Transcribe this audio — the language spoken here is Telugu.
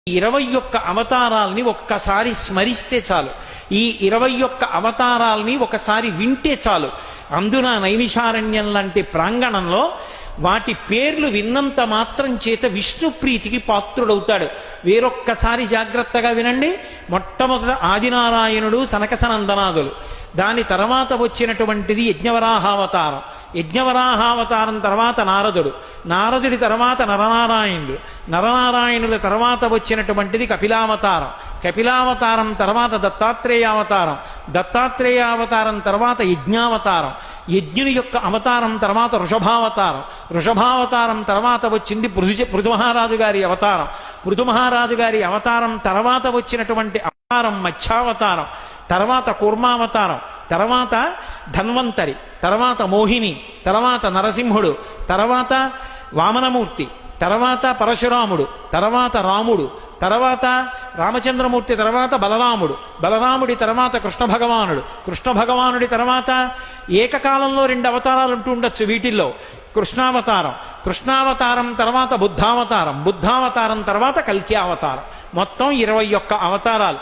21 అవతారాల్ని ఒక్కసారి స్మరిస్తే చాలు. ఈ 21 అవతారాల్ని ఒకసారి వింటే చాలు. అందున నైమిషారణ్యం లాంటి ప్రాంగణంలో వాటి పేర్లు విన్నంత మాత్రం చేత విష్ణు ప్రీతికి పాత్రుడవుతాడు. వేరొక్కసారి జాగ్రత్తగా వినండి. మొట్టమొదట ఆదినారాయణుడు, సనకసనందనాదులు. దాని తర్వాత వచ్చినటువంటిది యజ్ఞవరాహావతారం. యజ్ఞవరాహావతారం తర్వాత నారదుడు. నారదుడి తర్వాత నరనారాయణుడు. నరనారాయణుల తర్వాత వచ్చినటువంటిది కపిలావతారం. కపిలావతారం తర్వాత దత్తాత్రేయావతారం. దత్తాత్రేయావతారం తర్వాత యజ్ఞావతారం. యజ్ఞుని యొక్క అవతారం తర్వాత వృషభావతారం. వృషభావతారం తర్వాత వచ్చింది పృథుమహారాజు గారి అవతారం. పృథుమహారాజు గారి అవతారం తర్వాత వచ్చినటువంటి అవతారం మత్స్యావతారం. తర్వాత కూర్మావతారం. తర్వాత ధన్వంతరి. తర్వాత మోహిని. తర్వాత నరసింహుడు. తర్వాత వామనమూర్తి. తర్వాత పరశురాముడు. తర్వాత రాముడు. తర్వాత రామచంద్రమూర్తి. తర్వాత బలరాముడు. బలరాముడి తర్వాత కృష్ణ భగవానుడు. కృష్ణ భగవానుడి తర్వాత ఏకకాలంలో 2 అవతారాలు ఉంటూ ఉండొచ్చు వీటిల్లో. కృష్ణావతారం. కృష్ణావతారం తర్వాత బుద్ధావతారం. బుద్ధావతారం తర్వాత కల్కి అవతారం. మొత్తం 21 అవతారాలు.